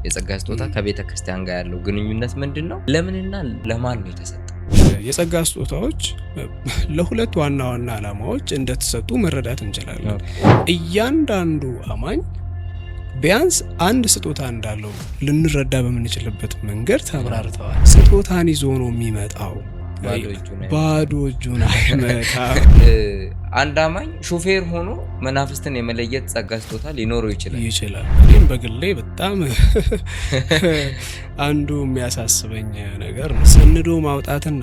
የጸጋ ስጦታ ከቤተ ክርስቲያን ጋር ያለው ግንኙነት ምንድነው? ለምንና ለማን ነው የተሰጠው? የጸጋ ስጦታዎች ለሁለት ዋና ዓላማዎች እንደተሰጡ መረዳት እንችላለን። እያንዳንዱ አማኝ ቢያንስ አንድ ስጦታ እንዳለው ልንረዳ በምንችልበት መንገድ ተብራርተዋል። ስጦታን ይዞ ነው የሚመጣው፣ ባዶ እጁን አይመጣም። አንድ አማኝ ሹፌር ሆኖ መናፍስትን የመለየት ጸጋ ስጦታ ሊኖረው ይችላል። እኔም በግሌ በጣም አንዱ የሚያሳስበኝ ነገር ነው። ሰንዶ ማውጣትና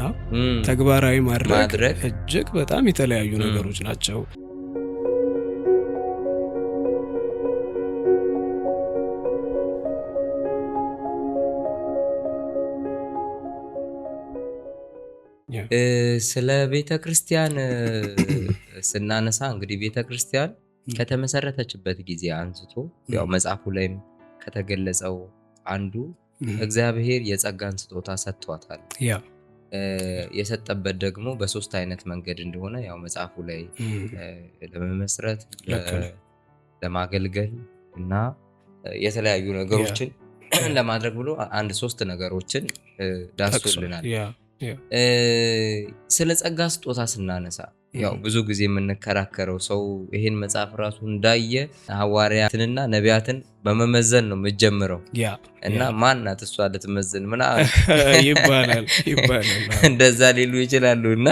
ተግባራዊ ማድረግ እጅግ በጣም የተለያዩ ነገሮች ናቸው። ስለ ቤተ ክርስቲያን ስናነሳ እንግዲህ ቤተ ክርስቲያን ከተመሰረተችበት ጊዜ አንስቶ ያው መጽሐፉ ላይም ከተገለጸው አንዱ እግዚአብሔር የጸጋን ስጦታ ሰጥቷታል። የሰጠበት ደግሞ በሶስት አይነት መንገድ እንደሆነ ያው መጽሐፉ ላይ ለመመስረት፣ ለማገልገል እና የተለያዩ ነገሮችን ለማድረግ ብሎ አንድ ሶስት ነገሮችን ዳስሶልናል። ስለ ጸጋ ስጦታ ስናነሳ ያው ብዙ ጊዜ የምንከራከረው ሰው ይሄን መጽሐፍ ራሱ እንዳየ ሐዋርያትንና ነቢያትን በመመዘን ነው የምጀምረው እና ማን ናት እሷ ልትመዘን ምናምን ይባላል እንደዛ ሊሉ ይችላሉ። እና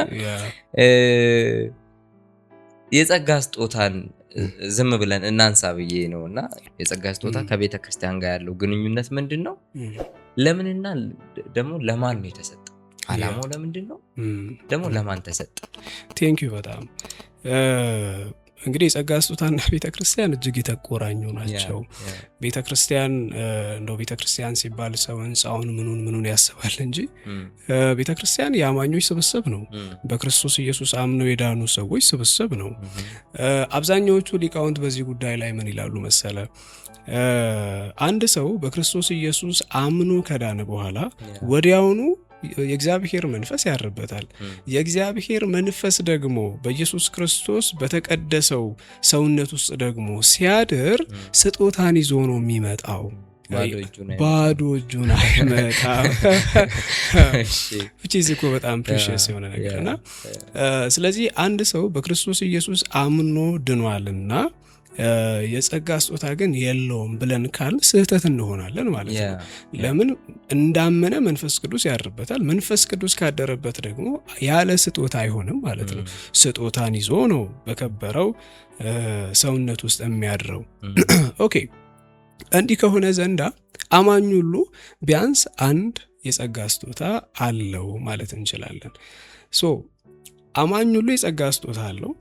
የጸጋ ስጦታን ዝም ብለን እናንሳ ብዬ ነው። እና የጸጋ ስጦታ ከቤተ ክርስቲያን ጋር ያለው ግንኙነት ምንድነው? ለምንና ደግሞ ለማን ነው የተሰጠው? አላማው ለምንድነው? ደግሞ ለማን ተሰጠ? ቴንኪዩ በጣም እንግዲህ የጸጋ ስጦታና ቤተክርስቲያን እጅግ የተቆራኙ ናቸው። ቤተክርስቲያን እንደው ቤተክርስቲያን ሲባል ሰው ህንጻውን ምኑን ያስባል እንጂ ቤተክርስቲያን የአማኞች ስብስብ ነው። በክርስቶስ ኢየሱስ አምነው የዳኑ ሰዎች ስብስብ ነው። አብዛኛዎቹ ሊቃውንት በዚህ ጉዳይ ላይ ምን ይላሉ መሰለ? አንድ ሰው በክርስቶስ ኢየሱስ አምኖ ከዳነ በኋላ ወዲያውኑ የእግዚአብሔር መንፈስ ያርበታል። የእግዚአብሔር መንፈስ ደግሞ በኢየሱስ ክርስቶስ በተቀደሰው ሰውነት ውስጥ ደግሞ ሲያድር ስጦታን ይዞ ነው የሚመጣው። ባዶ እጁን አይመጣም። which is እኮ በጣም precious የሆነ ነገር እና ስለዚህ አንድ ሰው በክርስቶስ ኢየሱስ አምኖ ድኗልና የጸጋ ስጦታ ግን የለውም ብለን ካል ስህተት እንሆናለን ማለት ነው። ለምን? እንዳመነ መንፈስ ቅዱስ ያድርበታል። መንፈስ ቅዱስ ካደረበት ደግሞ ያለ ስጦታ አይሆንም ማለት ነው። ስጦታን ይዞ ነው በከበረው ሰውነት ውስጥ የሚያድረው። ኦኬ፣ እንዲህ ከሆነ ዘንዳ አማኝ ሁሉ ቢያንስ አንድ የጸጋ ስጦታ አለው ማለት እንችላለን። አማኝ ሁሉ የጸጋ ስጦታ አለው።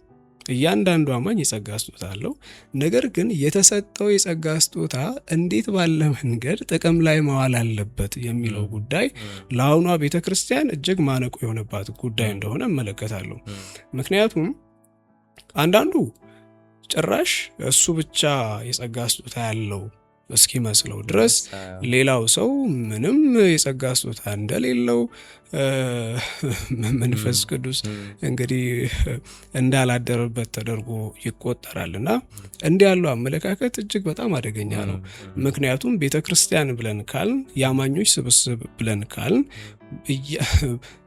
እያንዳንዱ አማኝ የጸጋ ስጦታ አለው። ነገር ግን የተሰጠው የጸጋ ስጦታ እንዴት ባለ መንገድ ጥቅም ላይ መዋል አለበት የሚለው ጉዳይ ለአሁኗ ቤተክርስቲያን እጅግ ማነቆ የሆነባት ጉዳይ እንደሆነ እመለከታለሁ። ምክንያቱም አንዳንዱ ጭራሽ እሱ ብቻ የጸጋ ስጦታ ያለው እስኪመስለው ድረስ ሌላው ሰው ምንም የጸጋ ስጦታ እንደሌለው መንፈስ ቅዱስ እንግዲህ እንዳላደረበት ተደርጎ ይቆጠራልና እንዲህ ያለው አመለካከት እጅግ በጣም አደገኛ ነው። ምክንያቱም ቤተክርስቲያን ብለን ካልን የአማኞች ስብስብ ብለን ካልን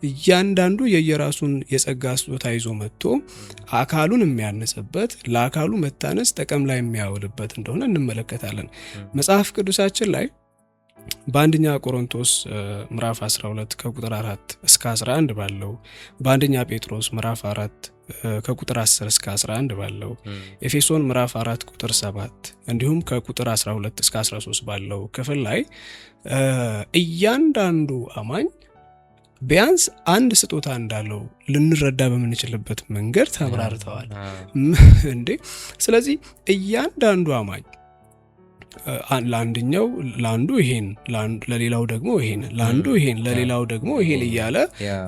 እያንዳንዱ የየራሱን የጸጋ ስጦታ ይዞ መጥቶ አካሉን የሚያነጽበት ለአካሉ መታነጽ ጥቅም ላይ የሚያውልበት እንደሆነ እንመለከታለን። መጽሐፍ ቅዱሳችን ላይ በአንደኛ ቆሮንቶስ ምዕራፍ 12 ከቁጥር 4 እስከ 11 ባለው፣ በአንደኛ ጴጥሮስ ምዕራፍ 4 ከቁጥር 10 እስከ 11 ባለው፣ ኤፌሶን ምዕራፍ 4 ቁጥር 7 እንዲሁም ከቁጥር 12 እስከ 13 ባለው ክፍል ላይ እያንዳንዱ አማኝ ቢያንስ አንድ ስጦታ እንዳለው ልንረዳ በምንችልበት መንገድ ተብራርተዋል እንዴ። ስለዚህ እያንዳንዱ አማኝ ለአንዱ ይሄን፣ ለሌላው ደግሞ ይሄን፣ ለአንዱ ይሄን፣ ለሌላው ደግሞ ይሄን እያለ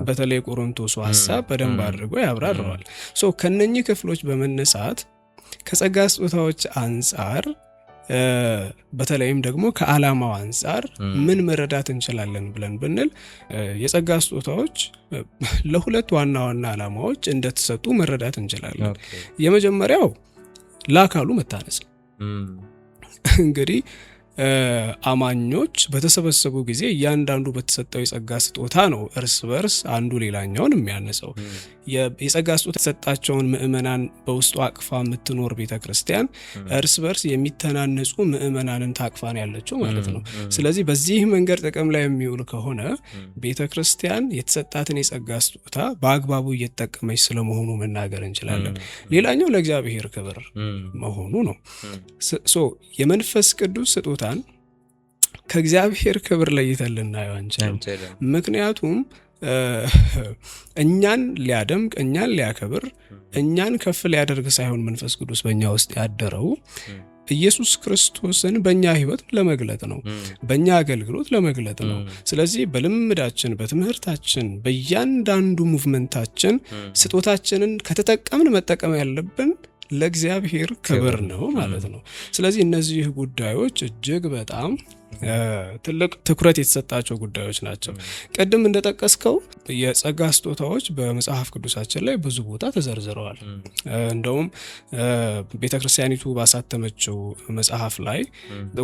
በተለይ ቆሮንቶሱ ሐሳብ በደንብ አድርጎ ያብራራዋል። ከነኚህ ክፍሎች በመነሳት ከጸጋ ስጦታዎች አንጻር በተለይም ደግሞ ከዓላማው አንጻር ምን መረዳት እንችላለን ብለን ብንል የጸጋ ስጦታዎች ለሁለት ዋና ዓላማዎች እንደተሰጡ መረዳት እንችላለን። የመጀመሪያው ለአካሉ መታነጽ። እንግዲህ አማኞች በተሰበሰቡ ጊዜ እያንዳንዱ በተሰጠው የጸጋ ስጦታ ነው እርስ በርስ አንዱ ሌላኛውን የሚያነጸው። የጸጋ ስጦታ የተሰጣቸውን ምእመናን በውስጡ አቅፋ የምትኖር ቤተክርስቲያን እርስ በርስ የሚተናነጹ ምእመናንን ታቅፋን ያለችው ማለት ነው። ስለዚህ በዚህ መንገድ ጥቅም ላይ የሚውል ከሆነ ቤተክርስቲያን የተሰጣትን የጸጋ ስጦታ በአግባቡ እየተጠቀመች ስለመሆኑ መናገር እንችላለን። ሌላኛው ለእግዚአብሔር ክብር መሆኑ ነው። የመንፈስ ቅዱስ ስጦታን ከእግዚአብሔር ክብር ለይተን ልናየው አንችልም። ምክንያቱም እኛን ሊያደምቅ፣ እኛን ሊያከብር፣ እኛን ከፍ ሊያደርግ ሳይሆን መንፈስ ቅዱስ በእኛ ውስጥ ያደረው ኢየሱስ ክርስቶስን በእኛ ሕይወት ለመግለጥ ነው፣ በእኛ አገልግሎት ለመግለጥ ነው። ስለዚህ በልምዳችን፣ በትምህርታችን፣ በእያንዳንዱ ሙቭመንታችን ስጦታችንን ከተጠቀምን መጠቀም ያለብን ለእግዚአብሔር ክብር ነው ማለት ነው። ስለዚህ እነዚህ ጉዳዮች እጅግ በጣም ትልቅ ትኩረት የተሰጣቸው ጉዳዮች ናቸው። ቅድም እንደጠቀስከው የጸጋ ስጦታዎች በመጽሐፍ ቅዱሳችን ላይ ብዙ ቦታ ተዘርዝረዋል። እንደውም ቤተክርስቲያኒቱ ባሳተመችው መጽሐፍ ላይ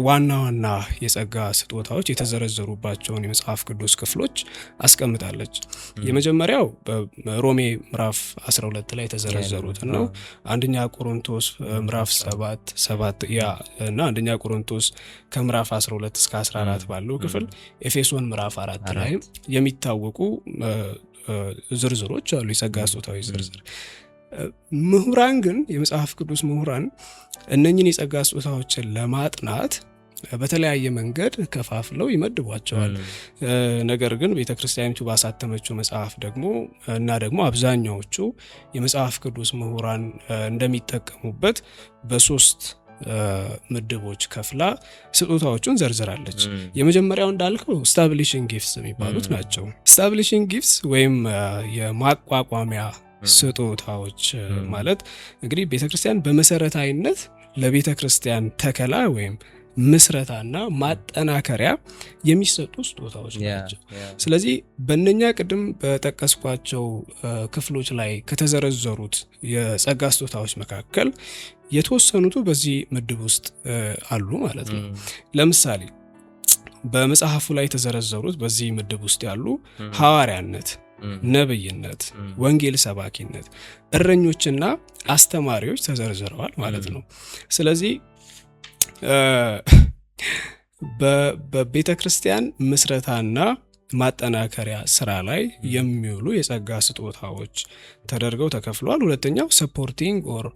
ዋና ዋና የጸጋ ስጦታዎች የተዘረዘሩባቸውን የመጽሐፍ ቅዱስ ክፍሎች አስቀምጣለች። የመጀመሪያው በሮሜ ምዕራፍ 12 ላይ የተዘረዘሩት ነው። አንደኛ ቆሮንቶስ ምዕራፍ 7 እና አንደኛ ቆሮንቶስ ከምዕራፍ 12 እስከ 14 ባለው ክፍል፣ ኤፌሶን ምዕራፍ 4 ላይ የሚታወቁ ዝርዝሮች አሉ፣ የጸጋ ስጦታዎች ዝርዝር። ምሁራን ግን የመጽሐፍ ቅዱስ ምሁራን እነኝህን የጸጋ ስጦታዎችን ለማጥናት በተለያየ መንገድ ከፋፍለው ይመድቧቸዋል። ነገር ግን ቤተክርስቲያኒቱ ባሳተመችው መጽሐፍ ደግሞ አብዛኛዎቹ የመጽሐፍ ቅዱስ ምሁራን እንደሚጠቀሙበት በሶስት ምድቦች ከፍላ ስጦታዎቹን ዘርዝራለች። የመጀመሪያው እንዳልከው ስታብሊሽንግ ጊፍትስ የሚባሉት ናቸው። ስታብሊሽንግ ጊፍትስ ወይም የማቋቋሚያ ስጦታዎች ማለት እንግዲህ ቤተክርስቲያን በመሰረታዊነት ለቤተክርስቲያን ተከላ ወይም ምስረታና ማጠናከሪያ የሚሰጡ ስጦታዎች ናቸው። ስለዚህ በእነኛ ቅድም በጠቀስኳቸው ክፍሎች ላይ ከተዘረዘሩት የጸጋ ስጦታዎች መካከል የተወሰኑቱ በዚህ ምድብ ውስጥ አሉ ማለት ነው። ለምሳሌ በመጽሐፉ ላይ የተዘረዘሩት በዚህ ምድብ ውስጥ ያሉ ሐዋርያነት፣ ነብይነት፣ ወንጌል ሰባኪነት፣ እረኞችና አስተማሪዎች ተዘርዝረዋል ማለት ነው። ስለዚህ በቤተ ክርስቲያን ምስረታና ማጠናከሪያ ስራ ላይ የሚውሉ የጸጋ ስጦታዎች ተደርገው ተከፍለዋል። ሁለተኛው ሰፖርቲንግ ኦር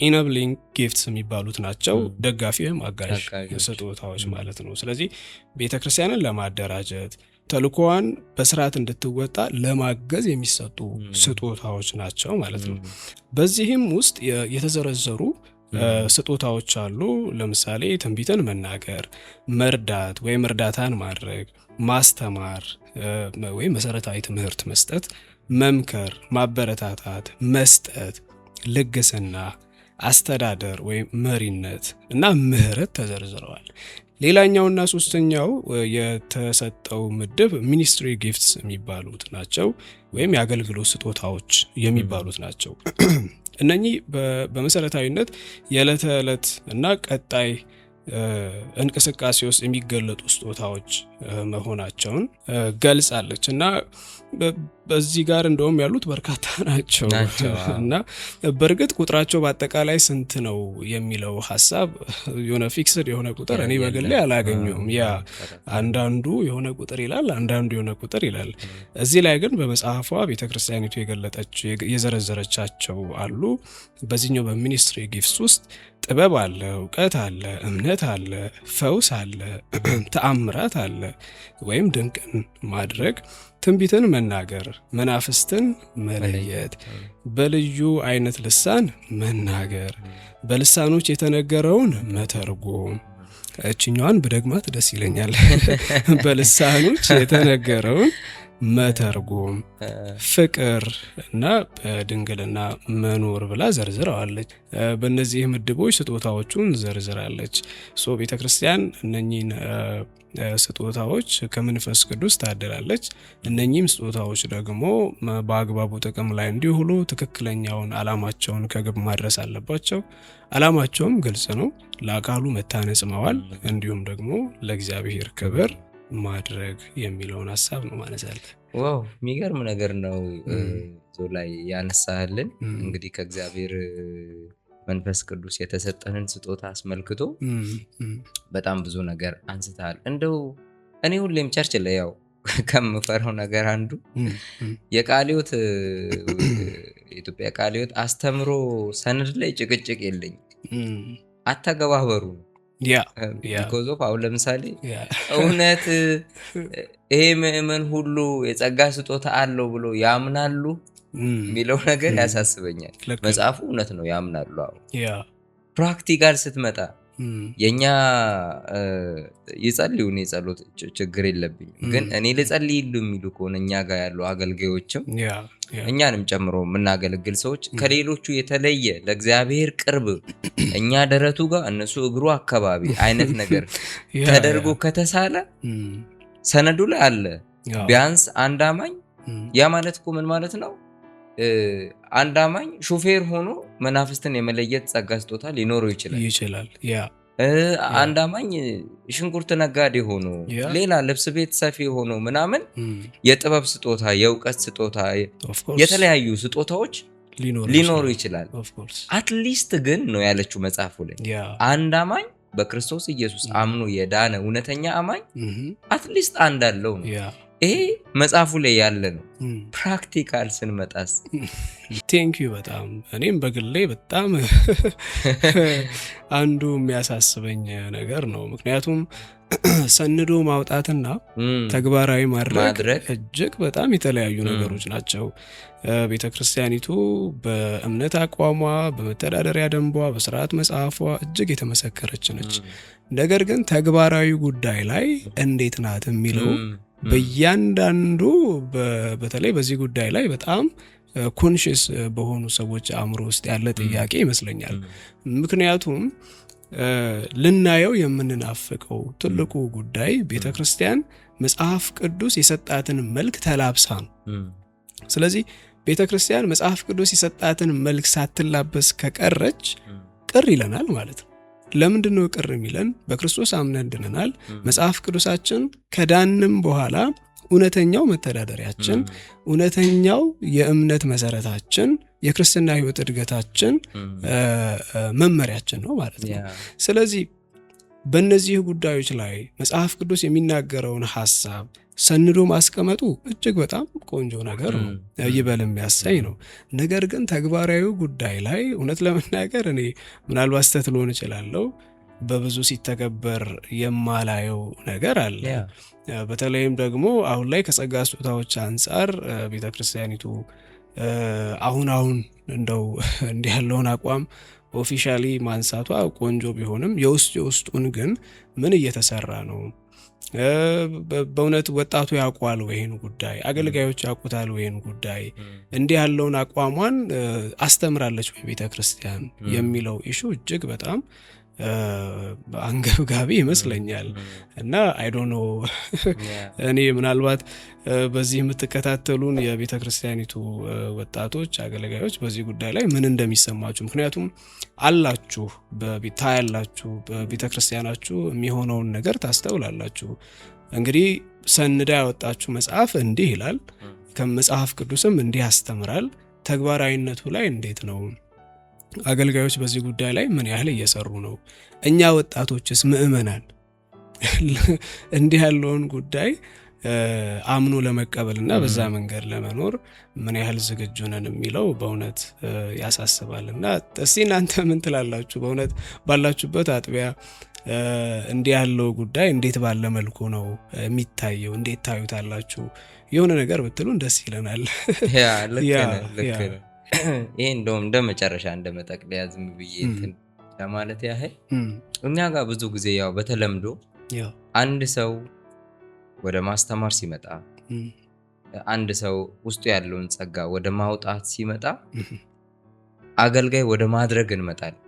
ኢነብሊንግ ጊፍትስ የሚባሉት ናቸው። ደጋፊ ወይም አጋዥ ስጦታዎች ማለት ነው። ስለዚህ ቤተ ክርስቲያንን ለማደራጀት ተልእኮዋን በስርዓት እንድትወጣ ለማገዝ የሚሰጡ ስጦታዎች ናቸው ማለት ነው። በዚህም ውስጥ የተዘረዘሩ ስጦታዎች አሉ። ለምሳሌ ትንቢትን መናገር፣ መርዳት ወይም እርዳታን ማድረግ፣ ማስተማር ወይም መሰረታዊ ትምህርት መስጠት፣ መምከር፣ ማበረታታት፣ መስጠት፣ ልግስና፣ አስተዳደር ወይም መሪነት እና ምህረት ተዘርዝረዋል። ሌላኛውና ሶስተኛው የተሰጠው ምድብ ሚኒስትሪ ጊፍትስ የሚባሉት ናቸው ወይም የአገልግሎት ስጦታዎች የሚባሉት ናቸው። እነኚህ በመሰረታዊነት የዕለት ተዕለት እና ቀጣይ እንቅስቃሴ ውስጥ የሚገለጡ ስጦታዎች መሆናቸውን ገልጻለች እና በዚህ ጋር እንደውም ያሉት በርካታ ናቸው እና በእርግጥ ቁጥራቸው በአጠቃላይ ስንት ነው የሚለው ሀሳብ የሆነ ፊክስድ የሆነ ቁጥር እኔ በግሌ አላገኘሁም። ያ አንዳንዱ የሆነ ቁጥር ይላል፣ አንዳንዱ የሆነ ቁጥር ይላል። እዚህ ላይ ግን በመጽሐፏ ቤተክርስቲያኒቱ የገለጠችው የዘረዘረቻቸው አሉ። በዚህኛው በሚኒስትሪ ጊፍትስ ውስጥ ጥበብ አለ፣ እውቀት አለ፣ እምነት አለ፣ ፈውስ አለ፣ ተአምራት አለ ወይም ድንቅን ማድረግ፣ ትንቢትን መናገር፣ መናፍስትን መለየት፣ በልዩ አይነት ልሳን መናገር፣ በልሳኖች የተነገረውን መተርጎም። እችኛዋን በደግማት ደስ ይለኛል። በልሳኖች የተነገረውን መተርጎም፣ ፍቅር እና በድንግልና መኖር ብላ ዘርዝረዋለች። በእነዚህ ምድቦች ስጦታዎቹን ዘርዝራለች። ቤተክርስቲያን እነኚህን ስጦታዎች ከመንፈስ ቅዱስ ታደላለች። እነኚህም ስጦታዎች ደግሞ በአግባቡ ጥቅም ላይ እንዲውሉ ትክክለኛውን ዓላማቸውን ከግብ ማድረስ አለባቸው። ዓላማቸውም ግልጽ ነው፣ ለአካሉ መታነጽ መዋል፣ እንዲሁም ደግሞ ለእግዚአብሔር ክብር ማድረግ የሚለውን ሀሳብ ነው ማነሳለ። ዋው የሚገርም ነገር ነው ላይ ያነሳህልን። እንግዲህ ከእግዚአብሔር መንፈስ ቅዱስ የተሰጠንን ስጦታ አስመልክቶ በጣም ብዙ ነገር አንስተሃል። እንደው እኔ ሁሌም ቸርች ላይ ያው ከምፈራው ነገር አንዱ የቃልዮት የኢትዮጵያ ቃልዮት አስተምሮ ሰነድ ላይ ጭቅጭቅ የለኝም፣ አተገባበሩ ቢኮዝ ኦፍ አሁን ለምሳሌ እውነት ይሄ ምእመን ሁሉ የጸጋ ስጦታ አለው ብሎ ያምናሉ የሚለው ነገር ያሳስበኛል። መጽሐፉ እውነት ነው ያምናሉ። አሁን ፕራክቲካል ስትመጣ የኛ ይጸልዩን የጸሎት ችግር የለብኝም፣ ግን እኔ ልጸልይሉ የሚሉ ከሆነ እኛ ጋር ያሉ አገልጋዮችም እኛንም ጨምሮ የምናገለግል ሰዎች ከሌሎቹ የተለየ ለእግዚአብሔር ቅርብ እኛ ደረቱ ጋር እነሱ እግሩ አካባቢ አይነት ነገር ተደርጎ ከተሳለ ሰነዱ ላይ አለ ቢያንስ አንድ አማኝ። ያ ማለት እኮ ምን ማለት ነው? አንድ አማኝ ሹፌር ሆኖ መናፍስትን የመለየት ጸጋ ስጦታ ሊኖረው ይችላል። አንድ አማኝ ሽንኩርት ነጋዴ ሆኖ ሌላ ልብስ ቤት ሰፊ ሆኖ ምናምን የጥበብ ስጦታ፣ የእውቀት ስጦታ፣ የተለያዩ ስጦታዎች ሊኖሩ ይችላል። አትሊስት ግን ነው ያለችው መጽሐፉ ላይ አንድ አማኝ በክርስቶስ ኢየሱስ አምኖ የዳነ እውነተኛ አማኝ አትሊስት አንድ አለው ነው። ይሄ መጽሐፉ ላይ ያለ ነው። ፕራክቲካል ስንመጣስ ቴንኪዩ በጣም እኔም በግሌ በጣም አንዱ የሚያሳስበኝ ነገር ነው። ምክንያቱም ሰንዶ ማውጣትና ተግባራዊ ማድረግ እጅግ በጣም የተለያዩ ነገሮች ናቸው። ቤተ ክርስቲያኒቱ በእምነት አቋሟ፣ በመተዳደሪያ ደንቧ፣ በስርዓት መጽሐፏ እጅግ የተመሰከረች ነች። ነገር ግን ተግባራዊ ጉዳይ ላይ እንዴት ናት የሚለው በእያንዳንዱ በተለይ በዚህ ጉዳይ ላይ በጣም ኮንሽስ በሆኑ ሰዎች አእምሮ ውስጥ ያለ ጥያቄ ይመስለኛል። ምክንያቱም ልናየው የምንናፍቀው ትልቁ ጉዳይ ቤተ ክርስቲያን መጽሐፍ ቅዱስ የሰጣትን መልክ ተላብሳ ነው። ስለዚህ ቤተ ክርስቲያን መጽሐፍ ቅዱስ የሰጣትን መልክ ሳትላበስ ከቀረች ቅር ይለናል ማለት ነው። ለምንድነው ቅር የሚለን? በክርስቶስ አምነን ድነናል። መጽሐፍ ቅዱሳችን ከዳንም በኋላ እውነተኛው መተዳደሪያችን፣ እውነተኛው የእምነት መሰረታችን፣ የክርስትና ሕይወት እድገታችን መመሪያችን ነው ማለት ነው። ስለዚህ በእነዚህ ጉዳዮች ላይ መጽሐፍ ቅዱስ የሚናገረውን ሐሳብ ሰንዶ ማስቀመጡ እጅግ በጣም ቆንጆ ነገር ነው፣ ይበል የሚያሰኝ ነው። ነገር ግን ተግባራዊ ጉዳይ ላይ እውነት ለመናገር እኔ ምናልባት ስተት ልሆን እችላለሁ፣ በብዙ ሲተገበር የማላየው ነገር አለ። በተለይም ደግሞ አሁን ላይ ከጸጋ ስጦታዎች አንጻር ቤተክርስቲያኒቱ አሁን እንደው እንዲህ ያለውን አቋም ኦፊሻሊ ማንሳቷ ቆንጆ ቢሆንም የውስጡን ግን ምን እየተሰራ ነው? በእውነት ወጣቱ ያውቋል ወይን ጉዳይ፣ አገልጋዮች ያውቁታል ወይን ጉዳይ፣ እንዲህ ያለውን አቋሟን አስተምራለች ወይ ቤተክርስቲያን የሚለው ኢሹ እጅግ በጣም አንገብጋቢ ይመስለኛል። እና አይ ዶንት ኖ እኔ ምናልባት በዚህ የምትከታተሉን የቤተ ክርስቲያኒቱ ወጣቶች አገልጋዮች በዚህ ጉዳይ ላይ ምን እንደሚሰማችሁ፣ ምክንያቱም አላችሁ ታያላችሁ፣ በቤተ ክርስቲያናችሁ የሚሆነውን ነገር ታስተውላላችሁ። እንግዲህ ሰንዳ ያወጣችሁ መጽሐፍ እንዲህ ይላል፣ ከመጽሐፍ ቅዱስም እንዲህ ያስተምራል። ተግባራዊነቱ ላይ እንዴት ነው? አገልጋዮች በዚህ ጉዳይ ላይ ምን ያህል እየሰሩ ነው? እኛ ወጣቶችስ ምእመናን እንዲህ ያለውን ጉዳይ አምኖ ለመቀበልና በዛ መንገድ ለመኖር ምን ያህል ዝግጁ ነን የሚለው በእውነት ያሳስባልና እስቲ እናንተ ምን ትላላችሁ? በእውነት ባላችሁበት አጥቢያ እንዲህ ያለው ጉዳይ እንዴት ባለ መልኩ ነው የሚታየው? እንዴት ታዩታላችሁ? የሆነ ነገር ብትሉን ደስ ይለናል። ልክ ነው። ይሄ እንደውም እንደ መጨረሻ እንደ መጠቅለያ ዝም ብዬ እንትን ለማለት ያህል እኛ ጋር ብዙ ጊዜ ያው በተለምዶ አንድ ሰው ወደ ማስተማር ሲመጣ፣ አንድ ሰው ውስጡ ያለውን ጸጋ ወደ ማውጣት ሲመጣ አገልጋይ ወደ ማድረግ እንመጣለን።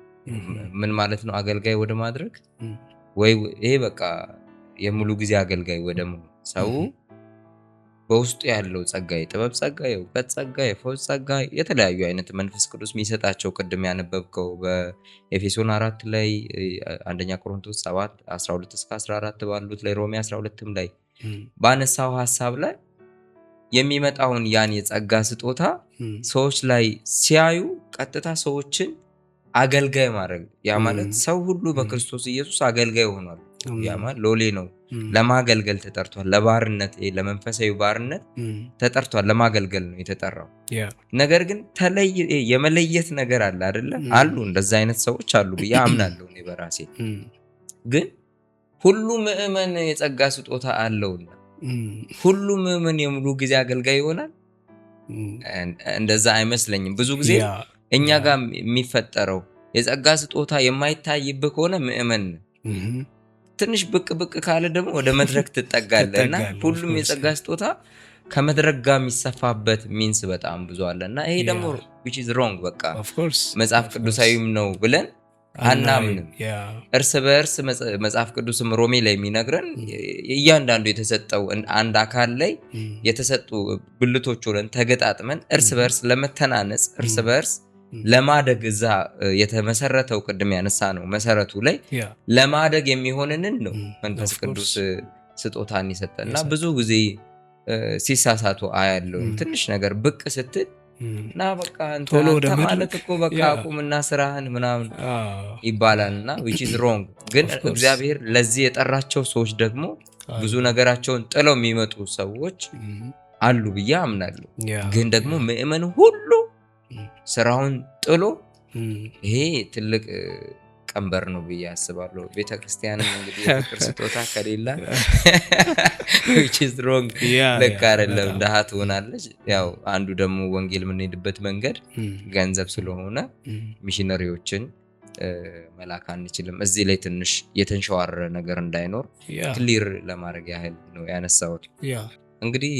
ምን ማለት ነው አገልጋይ ወደ ማድረግ? ወይ ይሄ በቃ የሙሉ ጊዜ አገልጋይ ወደ መሆን ሰው በውስጡ ያለው ጸጋ፣ የጥበብ ጸጋ፣ የእውቀት ጸጋ፣ የፈውስ ጸጋ፣ የተለያዩ አይነት መንፈስ ቅዱስ የሚሰጣቸው ቅድም ያነበብከው በኤፌሶን 4 ላይ፣ አንደኛ ቆሮንቶስ 7 12 እስከ 14 ባሉት ላይ፣ ሮሜ 12ም ላይ ባነሳው ሐሳብ ላይ የሚመጣውን ያን የጸጋ ስጦታ ሰዎች ላይ ሲያዩ ቀጥታ ሰዎችን አገልጋይ ማድረግ፣ ያ ማለት ሰው ሁሉ በክርስቶስ ኢየሱስ አገልጋይ ሆኗል። ያ ማለት ሎሌ ነው፣ ለማገልገል ተጠርቷል። ለባርነት ለመንፈሳዊ ባርነት ተጠርቷል፣ ለማገልገል ነው የተጠራው። ነገር ግን የመለየት ነገር አለ አይደለ? አሉ እንደዛ አይነት ሰዎች አሉ ብዬ አምናለሁ እኔ በራሴ። ግን ሁሉ ምእመን የጸጋ ስጦታ አለውና ሁሉ ምእመን የሙሉ ጊዜ አገልጋይ ይሆናል? እንደዛ አይመስለኝም። ብዙ ጊዜ እኛ ጋር የሚፈጠረው የጸጋ ስጦታ የማይታይብህ ከሆነ ምእመን ትንሽ ብቅ ብቅ ካለ ደግሞ ወደ መድረክ ትጠጋለህ እና ሁሉም የጸጋ ስጦታ ከመድረክ ጋር የሚሰፋበት ሚንስ በጣም ብዙ አለ እና ይሄ ደግሞ which is wrong በቃ መጽሐፍ ቅዱሳዊም ነው ብለን አናምንም። እርስ በእርስ መጽሐፍ ቅዱስም ሮሜ ላይ የሚነግረን እያንዳንዱ የተሰጠው አንድ አካል ላይ የተሰጡ ብልቶች ሆነን ተገጣጥመን እርስ በእርስ ለመተናነጽ እርስ በእርስ ለማደግ እዛ የተመሰረተው ቅድም ያነሳ ነው መሰረቱ ላይ ለማደግ የሚሆንንን ነው መንፈስ ቅዱስ ስጦታን ይሰጠና ብዙ ጊዜ ሲሳሳቱ አያለው። ትንሽ ነገር ብቅ ስትል እና በቃ አንተ ማለት እኮ በቃ አቁምና ስራህን ምናምን ይባላልና which is wrong። ግን እግዚአብሔር ለዚህ የጠራቸው ሰዎች ደግሞ ብዙ ነገራቸውን ጥለው የሚመጡ ሰዎች አሉ ብዬ አምናለሁ። ግን ደግሞ ምእመን ሁሉ ስራውን ጥሎ ይሄ ትልቅ ቀንበር ነው ብዬ አስባለሁ። ቤተክርስቲያንም እንግዲህ የፍቅር ስጦታ ከሌላ which is wrong ልክ አይደለም፣ ድሃ ትሆናለች። ያው አንዱ ደግሞ ወንጌል የምንሄድበት መንገድ ገንዘብ ስለሆነ ሚሽነሪዎችን መላክ አንችልም። እዚህ ላይ ትንሽ የተንሸዋረረ ነገር እንዳይኖር ክሊር ለማድረግ ያህል ነው ያነሳሁት። እንግዲህ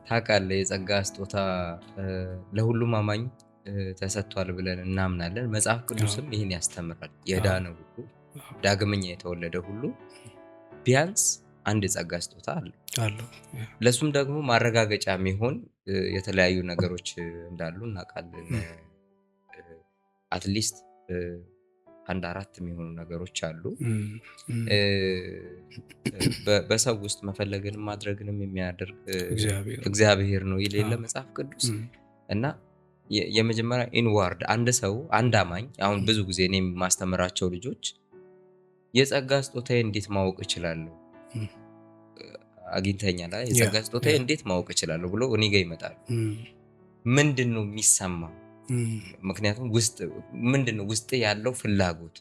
ታውቃለህ የጸጋ ስጦታ ለሁሉም አማኝ ተሰጥቷል ብለን እናምናለን። መጽሐፍ ቅዱስም ይህን ያስተምራል። የዳነ ሁሉ ዳግመኛ የተወለደ ሁሉ ቢያንስ አንድ የጸጋ ስጦታ አለው። ለሱም ደግሞ ማረጋገጫ የሚሆን የተለያዩ ነገሮች እንዳሉ እናውቃለን። አትሊስት አንድ 4 የሚሆኑ ነገሮች አሉ። በሰው ውስጥ መፈለግንም ማድረግንም የሚያደርግ እግዚአብሔር ነው የሌለ መጽሐፍ ቅዱስ እና የመጀመሪያ ኢንዋርድ አንድ ሰው አንድ አማኝ አሁን ብዙ ጊዜ እኔ ማስተምራቸው ልጆች የጸጋ ስጦታዬ እንዴት ማወቅ እችላለሁ አግኝተኛል የጸጋ ስጦታዬ እንዴት ማወቅ እችላለሁ ብሎ እኔ ጋር ይመጣሉ። ምንድነው የሚሰማው? ምክንያቱም ውስጥ ምንድነው ውስጥ ያለው ፍላጎት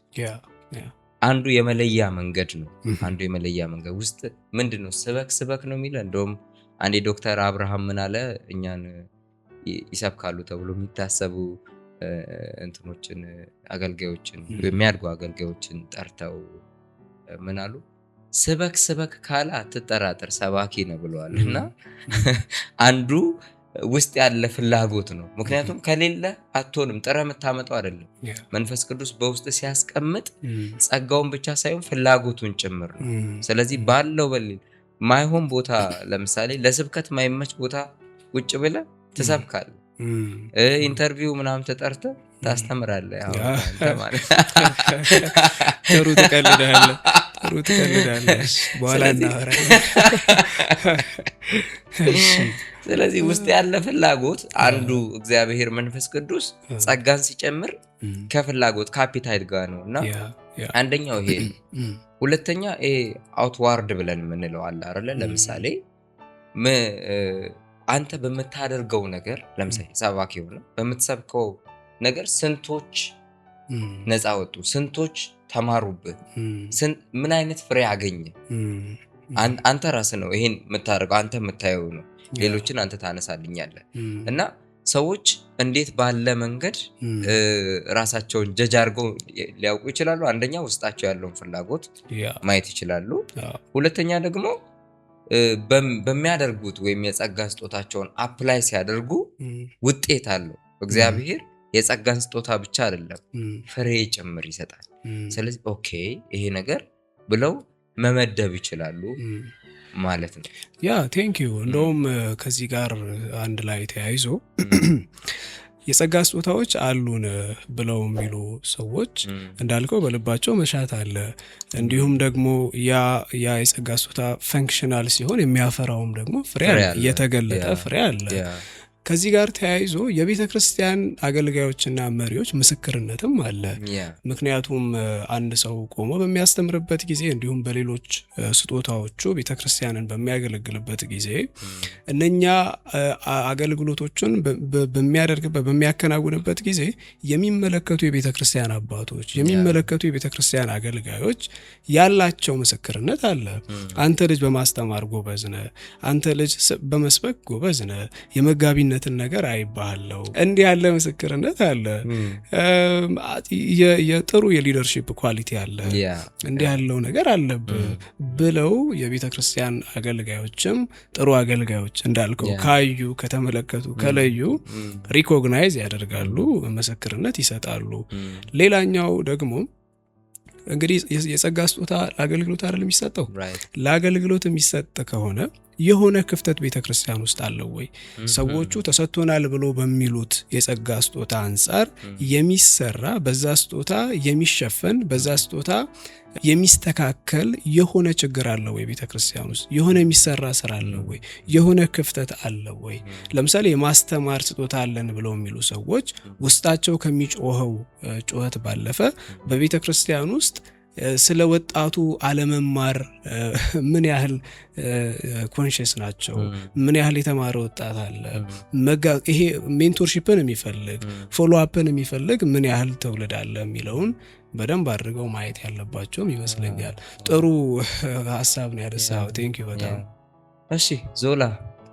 አንዱ የመለያ መንገድ ነው። አንዱ የመለያ መንገድ ውስጥ ምንድነው ስበክ ነው የሚለው። እንደውም አንዴ ዶክተር አብርሃም ምን አለ እኛን ይሰብካሉ ተብሎ የሚታሰቡ እንትኖችን አገልጋዮችን የሚያድጉ አገልጋዮችን ጠርተው ምን አሉ? ስበክ ካለ አትጠራጠር ሰባኪ ነው ብለዋል። እና አንዱ ውስጥ ያለ ፍላጎት ነው። ምክንያቱም ከሌለ አትሆንም፣ ጥረህ የምታመጣው አይደለም። መንፈስ ቅዱስ በውስጥ ሲያስቀምጥ ጸጋውን ብቻ ሳይሆን ፍላጎቱን ጭምር ነው። ስለዚህ ባለው ማይሆን ቦታ ለምሳሌ ለስብከት ማይመች ቦታ ቁጭ ብለህ ትሰብካለህ። ኢንተርቪው ምናምን ተጠርተህ ታስተምራለህ። አንተ ማለት ጥሩ ትቀልዳለህ በኋላ እናወራለን። ስለዚህ ውስጥ ያለ ፍላጎት አንዱ እግዚአብሔር መንፈስ ቅዱስ ጸጋን ሲጨምር ከፍላጎት ካፒታይት ጋር ነው እና አንደኛው ይሄ ነው። ሁለተኛ ይሄ አውትዋርድ ብለን የምንለው አለ አይደል? ለምሳሌ አንተ በምታደርገው ነገር ለምሳሌ ሰባኪ ሆነ በምትሰብከው ነገር ስንቶች ነፃ ወጡ፣ ስንቶች ተማሩብህ፣ ምን አይነት ፍሬ አገኘ? አንተ ራስህ ነው ይሄን የምታደርገው፣ አንተ የምታየው ነው። ሌሎችን አንተ ታነሳልኛለህ እና ሰዎች እንዴት ባለ መንገድ ራሳቸውን ጀጅ አድርገው ሊያውቁ ይችላሉ? አንደኛ ውስጣቸው ያለውን ፍላጎት ማየት ይችላሉ። ሁለተኛ ደግሞ በሚያደርጉት ወይም የጸጋ ስጦታቸውን አፕላይ ሲያደርጉ ውጤት አለው። እግዚአብሔር የጸጋን ስጦታ ብቻ አይደለም ፍሬ ጭምር ይሰጣል። ስለዚህ ኦኬ ይሄ ነገር ብለው መመደብ ይችላሉ ማለት ነው። ያ ቴንክ ዩ። እንደውም ከዚህ ጋር አንድ ላይ ተያይዞ የጸጋ ስጦታዎች አሉን ብለው የሚሉ ሰዎች እንዳልከው በልባቸው መሻት አለ። እንዲሁም ደግሞ ያ የጸጋ ስጦታ ፈንክሽናል ሲሆን የሚያፈራውም ደግሞ ፍሬ አለ፣ የተገለጠ ፍሬ አለ። ከዚህ ጋር ተያይዞ የቤተ ክርስቲያን አገልጋዮችና መሪዎች ምስክርነትም አለ። ምክንያቱም አንድ ሰው ቆሞ በሚያስተምርበት ጊዜ እንዲሁም በሌሎች ስጦታዎቹ ቤተ ክርስቲያንን በሚያገለግልበት ጊዜ እነኛ አገልግሎቶችን በሚያከናውንበት ጊዜ የሚመለከቱ የቤተ ክርስቲያን አባቶች፣ የሚመለከቱ የቤተ ክርስቲያን አገልጋዮች ያላቸው ምስክርነት አለ። አንተ ልጅ በማስተማር ጎበዝ ነህ፣ አንተ ልጅ በመስበክ ጎበዝ ነህ፣ የመጋቢነትን ነገር አይባለው፣ እንዲህ ያለ ምስክርነት አለ። የጥሩ የሊደርሺፕ ኳሊቲ አለ፣ እንዲህ ያለው ነገር አለብህ ብለው የቤተ ክርስቲያን አገልጋዮችም ጥሩ አገልጋዮች እንዳልከው ካዩ፣ ከተመለከቱ፣ ከለዩ ሪኮግናይዝ ያደርጋሉ፣ ምስክርነት ይሰጣሉ። ሌላኛው ደግሞ እንግዲህ የጸጋ ስጦታ ለአገልግሎት አይደል የሚሰጠው? ለአገልግሎት የሚሰጥ ከሆነ የሆነ ክፍተት ቤተክርስቲያን ውስጥ አለው ወይ? ሰዎቹ ተሰጥቶናል ብሎ በሚሉት የጸጋ ስጦታ አንጻር የሚሰራ በዛ ስጦታ የሚሸፈን በዛ ስጦታ የሚስተካከል የሆነ ችግር አለው ወይ? ቤተክርስቲያን ውስጥ የሆነ የሚሰራ ስራ አለው ወይ? የሆነ ክፍተት አለው ወይ? ለምሳሌ የማስተማር ስጦታ አለን ብለው የሚሉ ሰዎች ውስጣቸው ከሚጮኸው ጩኸት ባለፈ በቤተክርስቲያን ውስጥ ስለ ወጣቱ አለመማር ምን ያህል ኮንሽስ ናቸው? ምን ያህል የተማረ ወጣት አለ? ይሄ ሜንቶርሺፕን የሚፈልግ ፎሎ አፕን የሚፈልግ ምን ያህል ትውልድ አለ የሚለውን በደንብ አድርገው ማየት ያለባቸውም ይመስለኛል። ጥሩ ሀሳብ ነው ያነሳው። ቴንኪዩ በጣም እሺ ዞላ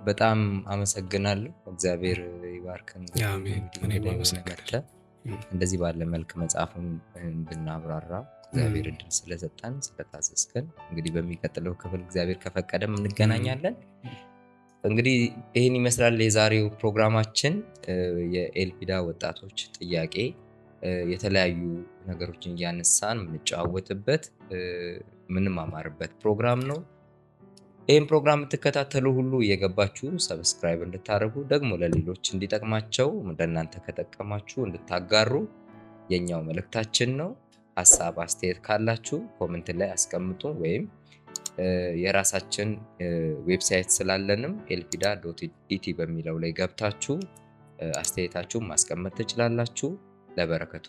በጣም አመሰግናለሁ። እግዚአብሔር ይባርክን። አሜን። እኔም አመሰግናለሁ እንደዚህ ባለ መልክ መጽሐፉን እንድናብራራ እግዚአብሔር እድል ስለሰጠን ስለታዘዝከን። እንግዲህ በሚቀጥለው ክፍል እግዚአብሔር ከፈቀደም እንገናኛለን። እንግዲህ ይህን ይመስላል የዛሬው ፕሮግራማችን። የኤልፒዳ ወጣቶች ጥያቄ የተለያዩ ነገሮችን እያነሳን የምንጨዋወትበት ምንማማርበት ፕሮግራም ነው። ይህን ፕሮግራም የምትከታተሉ ሁሉ እየገባችሁ ሰብስክራይብ እንድታደርጉ ደግሞ ለሌሎች እንዲጠቅማቸው እንደናንተ ከጠቀማችሁ እንድታጋሩ የኛው መልእክታችን ነው። ሀሳብ አስተያየት ካላችሁ ኮሜንት ላይ አስቀምጡ፣ ወይም የራሳችን ዌብሳይት ስላለንም elpida.it በሚለው ላይ ገብታችሁ አስተያየታችሁን ማስቀመጥ ትችላላችሁ። ለበረከቱ